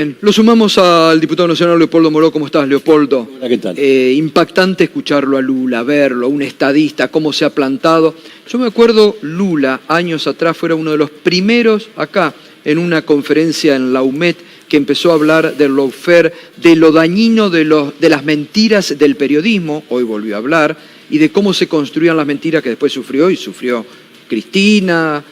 Bien, lo sumamos al diputado nacional Leopoldo Moró. ¿Cómo estás, Leopoldo? Hola, ¿qué tal? Impactante escucharlo a Lula, verlo, a un estadista, cómo se ha plantado. Yo me acuerdo, Lula, años atrás, fuera uno de los primeros acá, en una conferencia en la UMED, que empezó a hablar del lawfare, de lo dañino de las mentiras del periodismo, hoy volvió a hablar, y de cómo se construían las mentiras que después sufrió, y sufrió Cristina,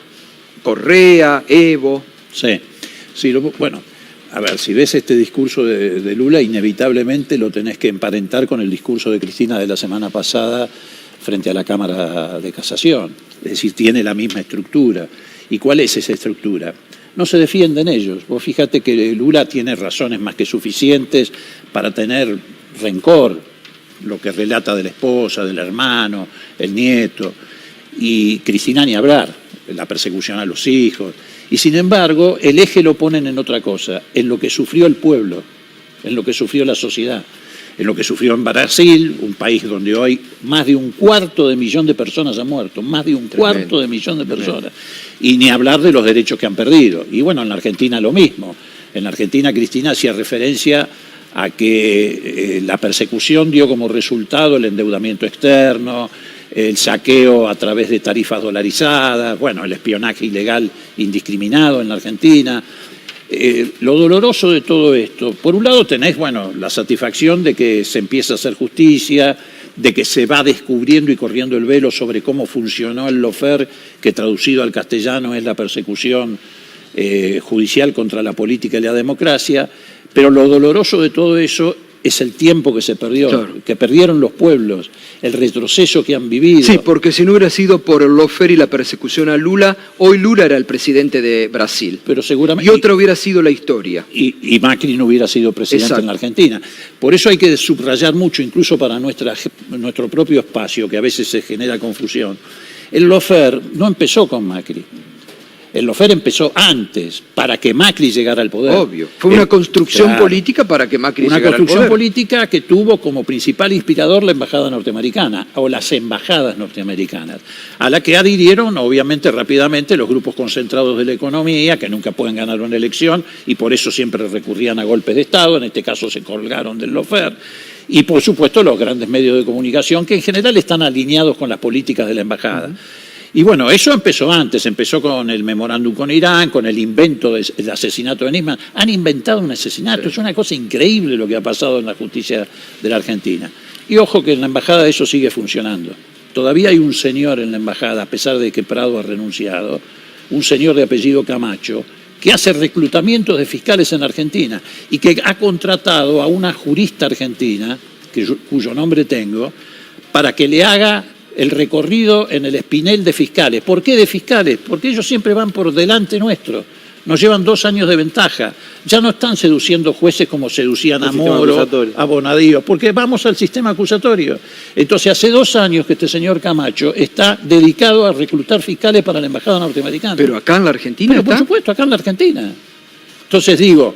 Correa, Evo. Sí, bueno, a ver, si ves este discurso de Lula, inevitablemente lo tenés que emparentar con el discurso de Cristina de la semana pasada frente a la Cámara de Casación. Es decir, tiene la misma estructura. ¿Y cuál es esa estructura? No se defienden ellos. Vos fíjate que Lula tiene razones más que suficientes para tener rencor, lo que relata de la esposa, del hermano, el nieto, y Cristina ni hablar, la persecución a los hijos. Y sin embargo, el eje lo ponen en otra cosa, en lo que sufrió el pueblo, en lo que sufrió la sociedad, en lo que sufrió en Brasil, un país donde hoy más de 250.000 de personas han muerto, más de 250.000 de personas. Y ni hablar de los derechos que han perdido. Y bueno, en la Argentina lo mismo. En la Argentina Cristina hacía referencia a que la persecución dio como resultado el endeudamiento externo, el saqueo a través de tarifas dolarizadas, bueno, el espionaje ilegal indiscriminado en la Argentina. Lo doloroso de todo esto, por un lado tenés, bueno, la satisfacción de que se empieza a hacer justicia, de que se va descubriendo y corriendo el velo sobre cómo funcionó el lawfare, que traducido al castellano es la persecución judicial contra la política y la democracia, pero lo doloroso de todo eso es el tiempo que se perdió, claro, que perdieron los pueblos, el retroceso que han vivido. Sí, porque si no hubiera sido por el lawfare y la persecución a Lula, hoy Lula era el presidente de Brasil. Pero seguramente, y otra hubiera sido la historia. Y Macri no hubiera sido presidente. Exacto. En la Argentina. Por eso hay que subrayar mucho, incluso para nuestro propio espacio, que a veces se genera confusión. El lawfare no empezó con Macri. El lawfare empezó antes, para que Macri llegara al poder. Obvio. Fue una construcción política para que Macri llegara al poder. Una construcción política que tuvo como principal inspirador la embajada norteamericana, o las embajadas norteamericanas, a la que adhirieron, obviamente, rápidamente los grupos concentrados de la economía, que nunca pueden ganar una elección, y por eso siempre recurrían a golpes de Estado, en este caso se colgaron del lawfare. Y, por supuesto, los grandes medios de comunicación, que en general están alineados con las políticas de la embajada. Y bueno, eso empezó antes, empezó con el memorándum con Irán, con el invento del asesinato de Nisman. Han inventado un asesinato, sí. Es una cosa increíble lo que ha pasado en la justicia de la Argentina. Y ojo que en la embajada eso sigue funcionando. Todavía hay un señor en la embajada, a pesar de que Prado ha renunciado, un señor de apellido Camacho, que hace reclutamientos de fiscales en Argentina y que ha contratado a una jurista argentina, cuyo nombre tengo, para que le haga el recorrido en el espinel de fiscales. ¿Por qué de fiscales? Porque ellos siempre van por delante nuestro. Nos llevan 2 años de ventaja. Ya no están seduciendo jueces como seducían a Moro, a Bonadío, porque vamos al sistema acusatorio. Entonces, hace 2 años que este señor Camacho está dedicado a reclutar fiscales para la embajada norteamericana. ¿Pero acá en la Argentina está? Por supuesto, acá en la Argentina. Entonces digo,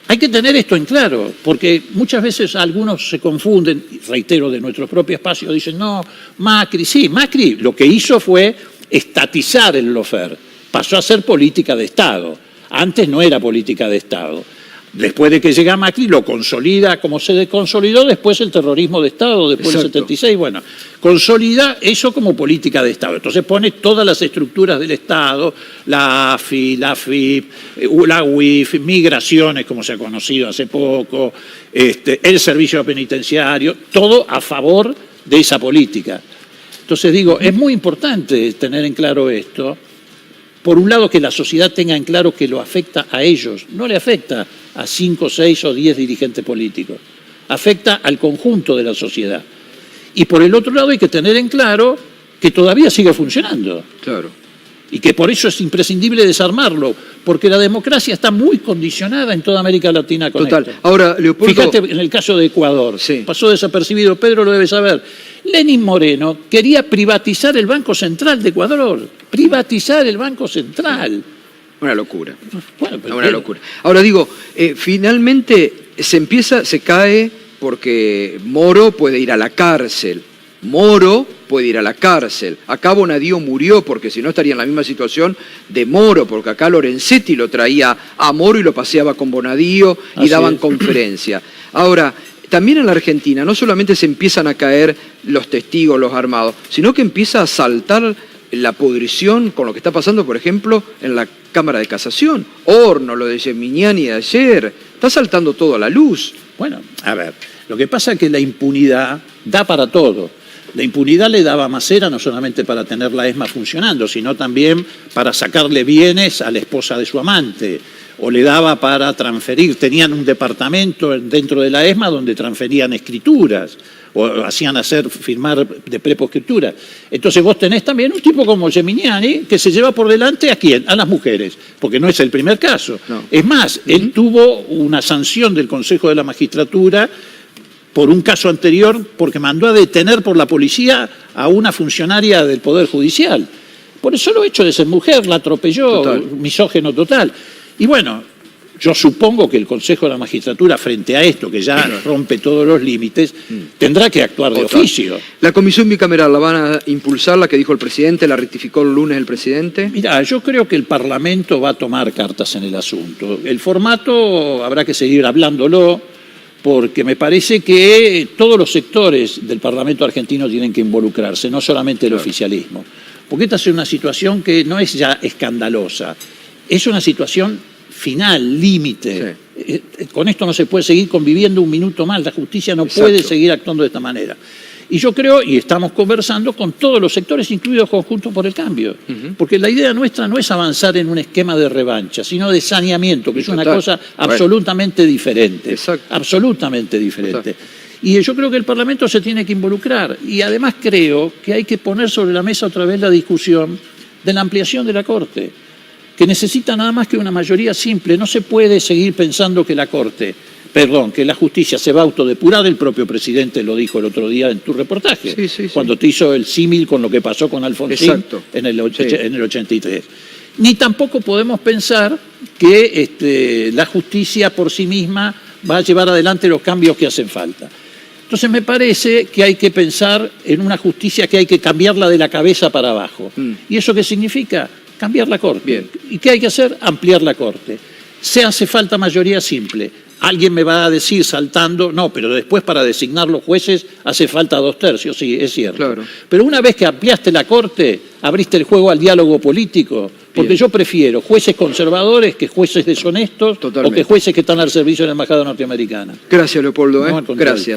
hay que tener esto en claro, porque muchas veces algunos se confunden, reitero, de nuestro propio espacio, dicen, no, Macri, sí, Macri lo que hizo fue estatizar el lawfare, pasó a ser política de Estado, antes no era política de Estado. Después de que llega Macri, lo consolida como se consolidó después el terrorismo de Estado, después del 76, bueno, consolida eso como política de Estado. Entonces pone todas las estructuras del Estado, la AFI, la AFIP, la UIF, migraciones, como se ha conocido hace poco, el servicio penitenciario, todo a favor de esa política. Entonces digo, es muy importante tener en claro esto. Por un lado, que la sociedad tenga en claro que lo afecta a ellos, no le afecta a 5, 6 o 10 dirigentes políticos, afecta al conjunto de la sociedad. Y por el otro lado hay que tener en claro que todavía sigue funcionando. Claro. Y que por eso es imprescindible desarmarlo, porque la democracia está muy condicionada en toda América Latina con esto. Ahora, Leopoldo, fíjate en el caso de Ecuador, sí. Pasó desapercibido, Pedro lo debe saber. Lenín Moreno quería privatizar el Banco Central de Ecuador, privatizar el Banco Central. Una locura. Bueno, una locura. Ahora digo, finalmente se cae porque Moro puede ir a la cárcel. Moro puede ir a la cárcel. Acá Bonadío murió porque si no estaría en la misma situación de Moro, porque acá Lorenzetti lo traía a Moro y lo paseaba con Bonadío y daban conferencia. Ahora, también en la Argentina no solamente se empiezan a caer los testigos, los armados, sino que empieza a saltar la podrición con lo que está pasando, por ejemplo, en la Cámara de Casación. Horno, lo de Geminiani de ayer, está saltando todo a la luz. Bueno, a ver, lo que pasa es que la impunidad da para todo. La impunidad le daba a Macera no solamente para tener la ESMA funcionando, sino también para sacarle bienes a la esposa de su amante, o le daba para transferir, tenían un departamento dentro de la ESMA donde transferían escrituras, o hacían firmar de preposcriptura. Entonces vos tenés también un tipo como Geminiani que se lleva por delante ¿a quién? A las mujeres, porque no es el primer caso. No. Es más, él tuvo una sanción del Consejo de la Magistratura por un caso anterior, porque mandó a detener por la policía a una funcionaria del Poder Judicial. Por eso lo hecho de ser mujer, la atropelló, Total. misógino total. Y bueno, yo supongo que el Consejo de la Magistratura, frente a esto, que ya rompe todos los límites, tendrá que actuar de oficio. La comisión bicameral, ¿la van a impulsar, la que dijo el presidente, la rectificó el lunes el presidente? Mirá, yo creo que el Parlamento va a tomar cartas en el asunto. El formato habrá que seguir hablándolo, porque me parece que todos los sectores del Parlamento argentino tienen que involucrarse, no solamente el oficialismo. Porque esta es una situación que no es ya escandalosa, es una situación final, límite. Sí. Con esto no se puede seguir conviviendo un minuto más, la justicia no puede seguir actuando de esta manera. Y yo creo, y estamos conversando con todos los sectores, incluidos Conjuntos por el Cambio, porque la idea nuestra no es avanzar en un esquema de revancha, sino de saneamiento, que es una cosa absolutamente diferente. Absolutamente diferente. Y yo creo que el Parlamento se tiene que involucrar. Y además creo que hay que poner sobre la mesa otra vez la discusión de la ampliación de la Corte, que necesita nada más que una mayoría simple. No se puede seguir pensando que que la justicia se va a autodepurar. El propio presidente lo dijo el otro día en tu reportaje, cuando te hizo el símil con lo que pasó con Alfonsín en el 83. Ni tampoco podemos pensar que la justicia por sí misma va a llevar adelante los cambios que hacen falta. Entonces me parece que hay que pensar en una justicia que hay que cambiarla de la cabeza para abajo. ¿Y eso qué significa? Cambiar la Corte. Bien. ¿Y qué hay que hacer? Ampliar la Corte. Se hace falta mayoría simple. Alguien me va a decir saltando, no, pero después para designar los jueces hace falta 2/3, sí, es cierto. Claro. Pero una vez que ampliaste la Corte, abriste el juego al diálogo político, porque yo prefiero jueces conservadores que jueces deshonestos o que jueces que están al servicio de la embajada norteamericana. Gracias, Leopoldo. No, al contrario. Gracias.